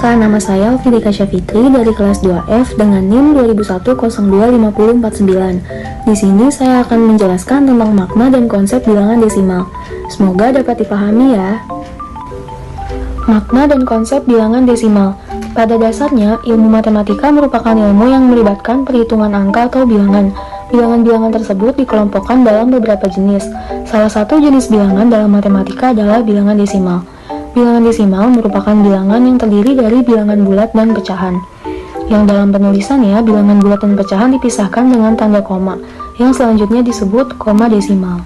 Perkenalkan, nama saya Alfidika Syafitri dari kelas 2F dengan NIM 2001025049. Di sini saya akan menjelaskan tentang makna dan konsep bilangan desimal. Semoga dapat dipahami ya. Makna dan konsep bilangan desimal. Pada dasarnya, ilmu matematika merupakan ilmu yang melibatkan perhitungan angka atau bilangan. Bilangan-bilangan tersebut dikelompokkan dalam beberapa jenis. Salah satu jenis bilangan dalam matematika adalah bilangan desimal. Bilangan desimal merupakan bilangan yang terdiri dari bilangan bulat dan pecahan. Yang dalam penulisannya, bilangan bulat dan pecahan dipisahkan dengan tanda koma, yang selanjutnya disebut koma desimal.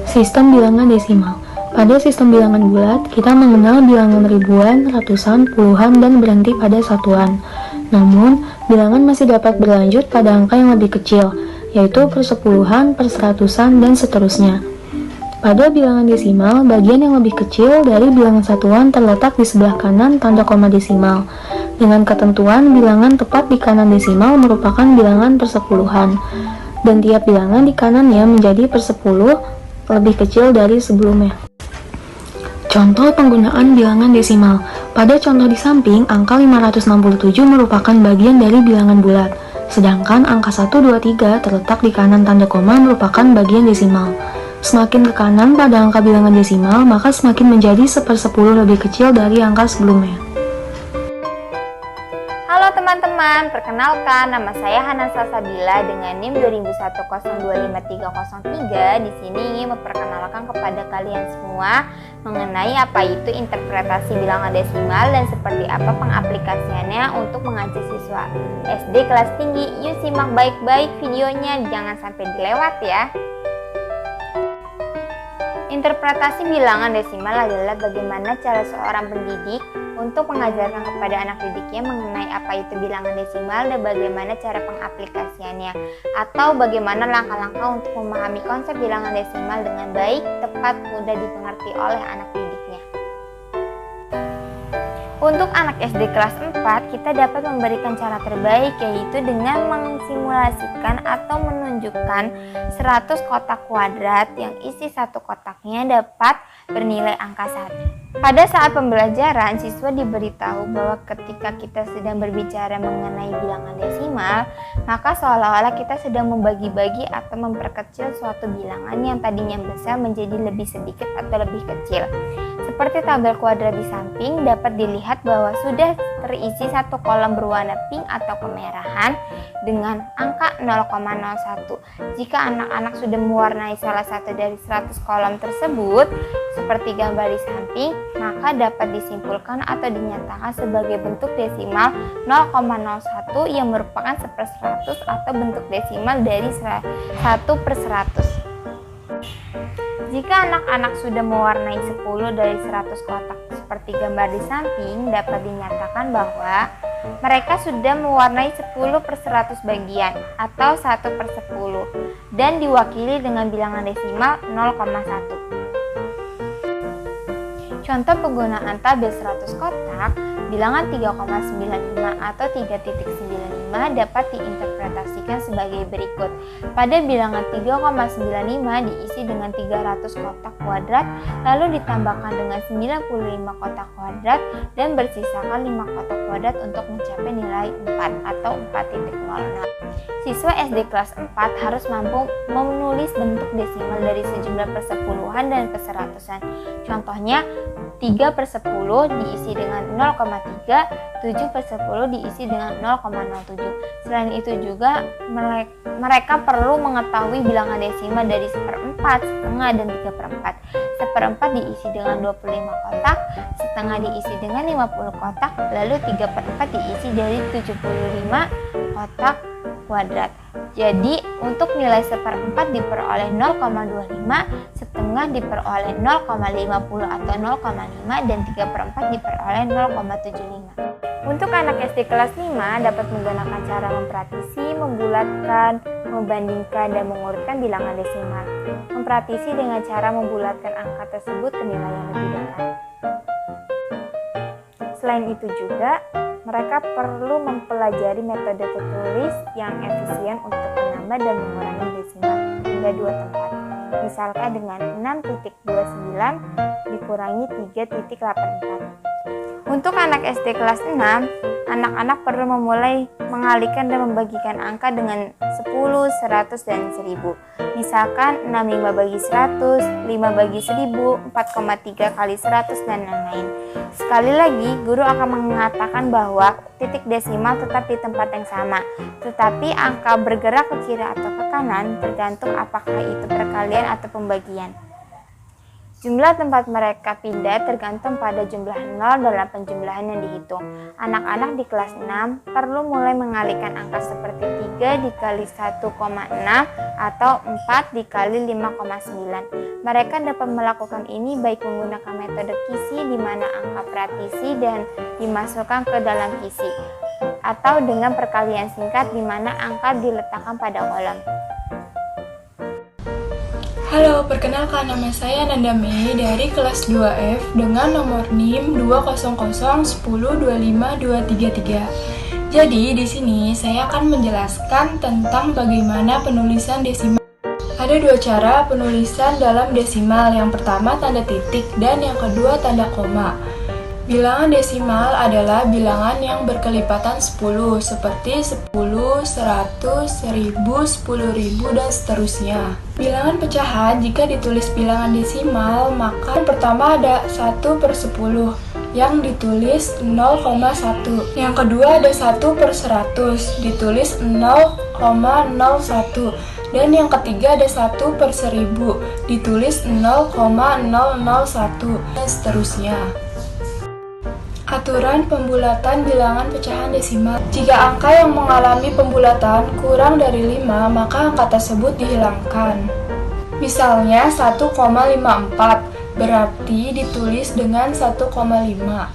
Sistem bilangan desimal. Pada sistem bilangan bulat, kita mengenal bilangan ribuan, ratusan, puluhan, dan berhenti pada satuan. Namun, bilangan masih dapat berlanjut pada angka yang lebih kecil, yaitu persepuluhan, perseratusan, dan seterusnya. Pada bilangan desimal, bagian yang lebih kecil dari bilangan satuan terletak di sebelah kanan tanda koma desimal. Dengan ketentuan, bilangan tepat di kanan desimal merupakan bilangan persepuluhan, dan tiap bilangan di kanannya menjadi persepuluh lebih kecil dari sebelumnya. Contoh penggunaan bilangan desimal. Pada contoh di samping, angka 567 merupakan bagian dari bilangan bulat, sedangkan angka 123 terletak di kanan tanda koma merupakan bagian desimal. Semakin ke kanan pada angka bilangan desimal, maka semakin menjadi 1/10 lebih kecil dari angka sebelumnya. Halo teman-teman, perkenalkan nama saya Hana Salsabila dengan NIM 2001025303. Di sini ingin memperkenalkan kepada kalian semua mengenai apa itu interpretasi bilangan desimal dan seperti apa pengaplikasiannya untuk mengajar siswa SD kelas tinggi. Yuk simak baik-baik videonya, jangan sampai dilewat ya. Interpretasi bilangan desimal adalah bagaimana cara seorang pendidik untuk mengajarkan kepada anak didiknya mengenai apa itu bilangan desimal dan bagaimana cara pengaplikasiannya, atau bagaimana langkah-langkah untuk memahami konsep bilangan desimal dengan baik, tepat, mudah dimengerti oleh anak didiknya. Untuk anak SD kelas 4, kita dapat memberikan cara terbaik, yaitu dengan mensimulasikan atau menunjukkan 100 kotak kuadrat yang isi satu kotaknya dapat bernilai angka 1. Pada saat pembelajaran, siswa diberitahu bahwa ketika kita sedang berbicara mengenai bilangan desimal, maka seolah-olah kita sedang membagi-bagi atau memperkecil suatu bilangan yang tadinya besar menjadi lebih sedikit atau lebih kecil. Seperti tabel kuadrat di samping, dapat dilihat bahwa sudah terisi satu kolom berwarna pink atau kemerahan dengan angka 0,01. Jika anak-anak sudah mewarnai salah satu dari 100 kolom tersebut, seperti gambar di samping, maka dapat disimpulkan atau dinyatakan sebagai bentuk desimal 0,01 yang merupakan 1/100 atau bentuk desimal dari 1/100. Jika anak-anak sudah mewarnai 10 dari 100 kotak seperti gambar di samping, dapat dinyatakan bahwa mereka sudah mewarnai 10/100 bagian atau 1/10 dan diwakili dengan bilangan desimal 0,1. Contoh penggunaan tabel 100 kotak, bilangan 3,95 atau 3.95 dapat diinterpretasikan sebagai berikut. Pada bilangan 3,95 diisi dengan 300 kotak kuadrat, lalu ditambahkan dengan 95 kotak kuadrat dan bersisakan 5 kotak kuadrat untuk mencapai nilai 4 atau 4.00. Siswa SD kelas 4 harus mampu menulis bentuk desimal dari sejumlah persepuluhan dan perseratusan. Contohnya, 3/10 diisi dengan 0,3, 7/10 diisi dengan 0,07. Selain itu juga mereka perlu mengetahui bilangan desimal dari 1/4, setengah, dan 3/4. 1/4 diisi dengan 25 kotak, setengah diisi dengan 50 kotak, lalu 3/4 diisi dari 75 kotak kuadrat. Jadi untuk nilai 1/4 diperoleh 0,25, setengah diperoleh 0,50 atau 0,5, dan 3/4 diperoleh 0,75. Untuk anak SD kelas 5 dapat menggunakan cara mempratisi, membulatkan, membandingkan, dan mengurutkan bilangan desimal. Mempratisi dengan cara membulatkan angka tersebut ke nilai yang lebih dekat. Selain itu juga, mereka perlu mempelajari metode tertulis yang efisien untuk menambah dan mengurangi desimal hingga 2 tempat. Misalkan dengan 6.29 dikurangi 3.84. Untuk anak SD kelas 6, anak-anak perlu memulai mengalihkan dan membagikan angka dengan 10, 100, dan 1000. Misalkan 65 bagi 100, 5 bagi 1000, 4,3 kali 100, dan lain-lain. Sekali lagi, guru akan mengatakan bahwa titik desimal tetap di tempat yang sama, tetapi angka bergerak ke kiri atau ke kanan tergantung apakah itu perkalian atau pembagian. Jumlah tempat mereka pindah tergantung pada jumlah 0 dalam penjumlahan yang dihitung. Anak-anak di kelas 6 perlu mulai mengalihkan angka seperti 3 dikali 1,6 atau 4 dikali 5,9. Mereka dapat melakukan ini baik menggunakan metode kisi di mana angka pratisi dan dimasukkan ke dalam kisi, atau dengan perkalian singkat di mana angka diletakkan pada kolom. Halo, perkenalkan nama saya Nanda Mei dari kelas 2F dengan nomor NIM 20010252233. Jadi di sini saya akan menjelaskan tentang bagaimana penulisan desimal. Ada dua cara penulisan dalam desimal. Yang pertama tanda titik dan yang kedua tanda koma. Bilangan desimal adalah bilangan yang berkelipatan 10, seperti 10, 100, 1000, 10.000, dan seterusnya. Bilangan pecahan, jika ditulis bilangan desimal, maka yang pertama ada 1/10, yang ditulis 0,1. Yang kedua ada 1/100, ditulis 0,01. Dan yang ketiga ada 1/1000, ditulis 0,001, dan seterusnya. Aturan pembulatan bilangan pecahan desimal. Jika angka yang mengalami pembulatan kurang dari 5, maka angka tersebut dihilangkan. Misalnya 1,54, berarti ditulis dengan 1,5.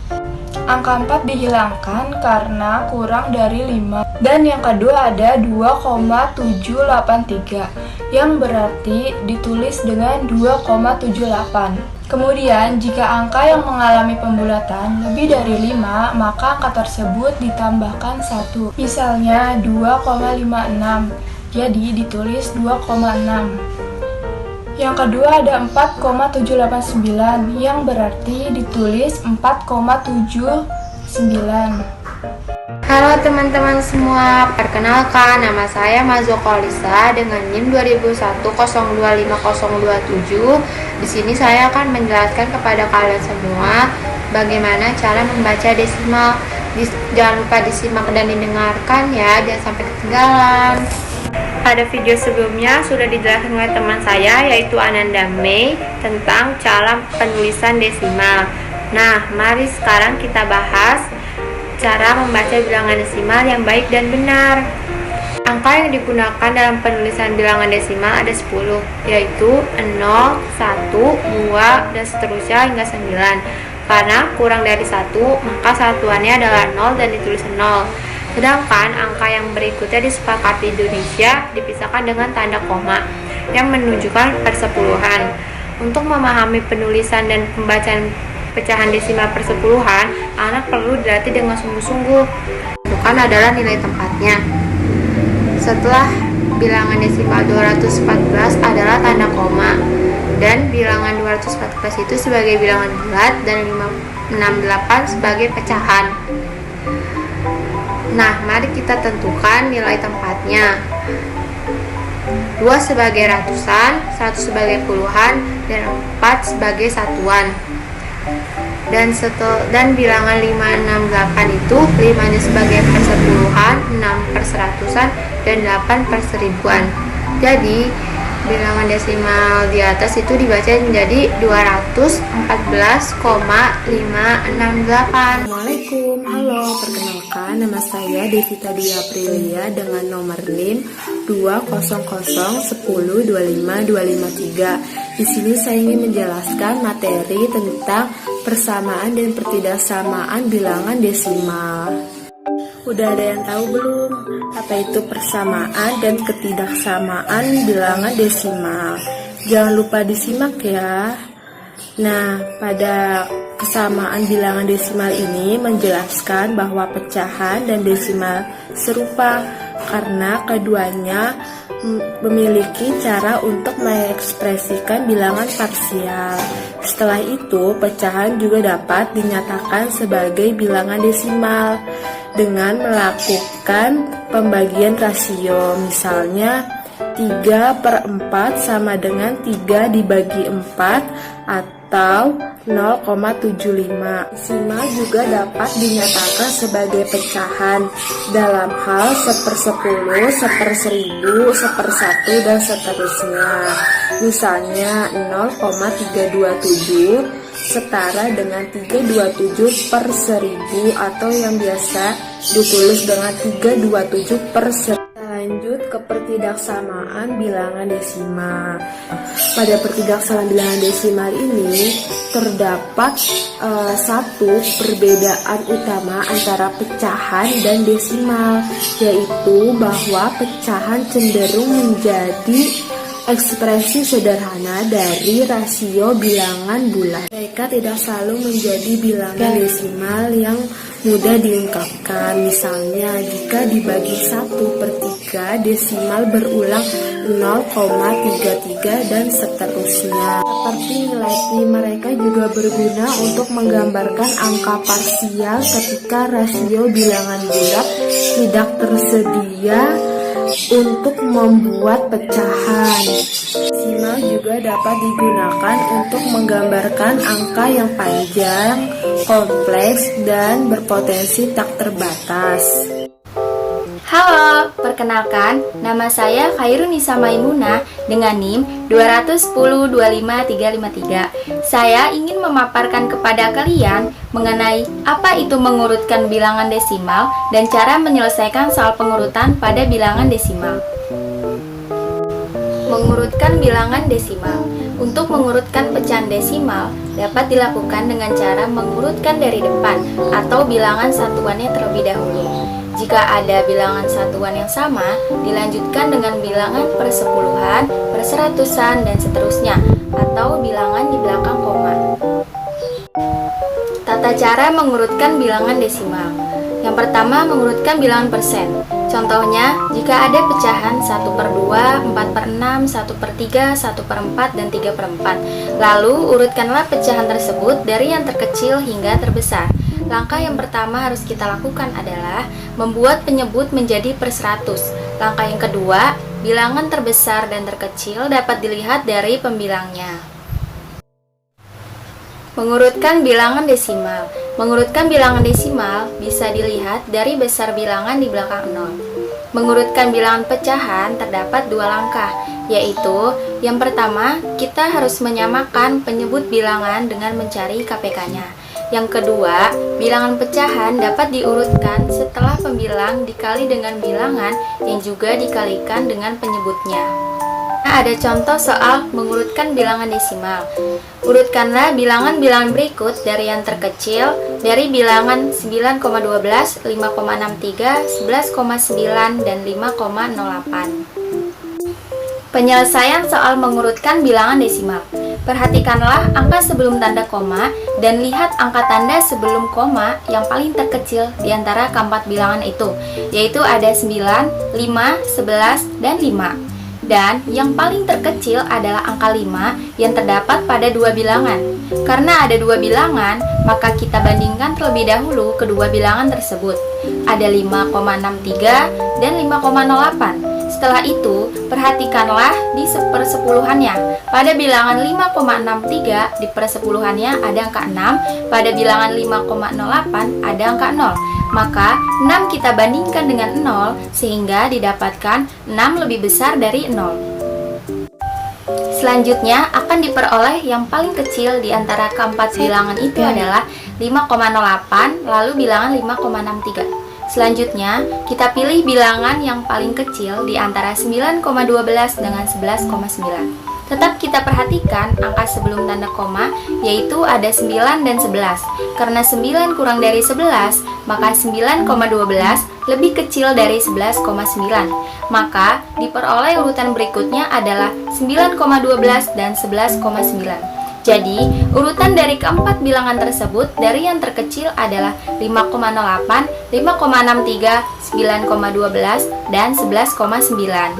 Angka 4 dihilangkan karena kurang dari 5. Dan yang kedua ada 2,783, yang berarti ditulis dengan 2,78. Kemudian, jika angka yang mengalami pembulatan lebih dari 5, maka angka tersebut ditambahkan 1. Misalnya 2,56, jadi ditulis 2,6. Yang kedua ada 4,789, yang berarti ditulis 4,79. Halo teman-teman semua, perkenalkan nama saya Mazokolisa dengan NIM 201025027. Di sini saya akan menjelaskan kepada kalian semua bagaimana cara membaca desimal. Jangan lupa disimak dan didengarkan ya, jangan sampai ketinggalan. Pada video sebelumnya sudah dijelaskan oleh teman saya yaitu Ananda Mei tentang cara penulisan desimal. Nah, mari sekarang kita bahas cara membaca bilangan desimal yang baik dan benar. Angka yang digunakan dalam penulisan bilangan desimal ada 10, yaitu 0, 1, 2, dan seterusnya hingga 9. Karena kurang dari 1, maka satuannya adalah 0 dan ditulis 0. Sedangkan angka yang berikutnya disepakati Indonesia dipisahkan dengan tanda koma yang menunjukkan persepuluhan. Untuk memahami penulisan dan pembacaan pecahan desimal persepuluhan, anak perlu dilatih dengan sungguh-sungguh. Bukan adalah nilai tempatnya. Setelah bilangan desimal 214 adalah tanda koma, dan bilangan 214 itu sebagai bilangan bulat dan 568 sebagai pecahan. Nah, mari kita tentukan nilai tempatnya. 2 sebagai ratusan, 1 sebagai puluhan, dan 4 sebagai satuan. Dan bilangan 568 itu 5-nya sebagai persepuluhan, 6 per seratusan, dan 8 per seribuan. Jadi bilangan desimal di atas itu dibaca menjadi 214,568. Assalamualaikum, halo, perkenalkan nama saya Devita Dwi Aprilia dengan nomor NIM 20010252253. Di sini saya ingin menjelaskan materi tentang persamaan dan pertidaksamaan bilangan desimal. Udah ada yang tahu belum apa itu persamaan dan ketidaksamaan bilangan desimal? Jangan lupa disimak ya. Nah, pada kesamaan bilangan desimal ini menjelaskan bahwa pecahan dan desimal serupa karena keduanya memiliki cara untuk mengekspresikan bilangan parsial. Setelah itu, pecahan juga dapat dinyatakan sebagai bilangan desimal dengan melakukan pembagian rasio. Misalnya, 3/4 sama dengan 3 dibagi 4 atau 0,75. Desimal juga dapat dinyatakan sebagai pecahan dalam hal 1/10, 1/1000, 1/1, dan seterusnya. Misalnya 0,327 setara dengan 327/1000 atau yang biasa ditulis dengan 327/1000. Lanjut ke pertidaksamaan bilangan desimal. Pada pertidaksamaan bilangan desimal ini terdapat satu perbedaan utama antara pecahan dan desimal, yaitu bahwa pecahan cenderung menjadi ekspresi sederhana dari rasio bilangan bulat. Mereka tidak selalu menjadi bilangan desimal yang mudah diungkapkan. Misalnya, jika dibagi 1/3, desimal berulang 0,33 dan seterusnya. Seperti nilai pi, mereka juga berguna untuk menggambarkan angka parsial ketika rasio bilangan bulat tidak tersedia untuk membuat pecahan. Desimal juga dapat digunakan untuk menggambarkan angka yang panjang, kompleks, dan berpotensi tak terbatas. Halo, perkenalkan, nama saya Khairunisa Maimunah dengan NIM 210-25353. Saya ingin memaparkan kepada kalian mengenai apa itu mengurutkan bilangan desimal dan cara menyelesaikan soal pengurutan pada bilangan desimal. Mengurutkan bilangan desimal. Untuk mengurutkan pecahan desimal dapat dilakukan dengan cara mengurutkan dari depan atau bilangan satuannya terlebih dahulu. Jika ada bilangan satuan yang sama, dilanjutkan dengan bilangan persepuluhan, perseratusan, dan seterusnya, atau bilangan di belakang koma. Tata cara mengurutkan bilangan desimal. Yang pertama, mengurutkan bilangan persen. Contohnya, jika ada pecahan 1/2, 4/6, 1/3, 1/4, dan 3/4. Lalu, urutkanlah pecahan tersebut dari yang terkecil hingga terbesar. Langkah yang pertama harus kita lakukan adalah membuat penyebut menjadi per 100. Langkah yang kedua, bilangan terbesar dan terkecil dapat dilihat dari pembilangnya. Mengurutkan bilangan desimal. Mengurutkan bilangan desimal bisa dilihat dari besar bilangan di belakang 0. Mengurutkan bilangan pecahan terdapat dua langkah, yaitu yang pertama, kita harus menyamakan penyebut bilangan dengan mencari KPK-nya. Yang kedua, bilangan pecahan dapat diurutkan setelah pembilang dikali dengan bilangan yang juga dikalikan dengan penyebutnya. Nah, ada contoh soal mengurutkan bilangan desimal. Urutkanlah bilangan-bilangan berikut dari yang terkecil, dari bilangan 9,12, 5,63, 11,9, dan 5,08. Penyelesaian soal mengurutkan bilangan desimal. Perhatikanlah angka sebelum tanda koma dan lihat angka tanda sebelum koma yang paling terkecil di antara keempat bilangan itu, yaitu ada 9, 5, 11, dan 5. Dan yang paling terkecil adalah angka 5 yang terdapat pada dua bilangan. Karena ada dua bilangan, maka kita bandingkan terlebih dahulu kedua bilangan tersebut. Ada 5,63 dan 5,08. Setelah itu, perhatikanlah di sepersepuluhannya. Pada bilangan 5,63 di persepuluhannya ada angka 6, pada bilangan 5,08 ada angka 0. Maka 6 kita bandingkan dengan 0 sehingga didapatkan 6 lebih besar dari 0. Selanjutnya akan diperoleh yang paling kecil di antara keempat bilangan itu adalah 5,08 lalu bilangan 5,63. Selanjutnya, kita pilih bilangan yang paling kecil di antara 9,12 dengan 11,9. Tetap kita perhatikan angka sebelum tanda koma, yaitu ada 9 dan 11. Karena 9 kurang dari 11, maka 9,12 lebih kecil dari 11,9. Maka, diperoleh urutan berikutnya adalah 9,12 dan 11,9. Jadi, urutan dari keempat bilangan tersebut dari yang terkecil adalah 5,08, 5,63, 9,12, dan 11,9.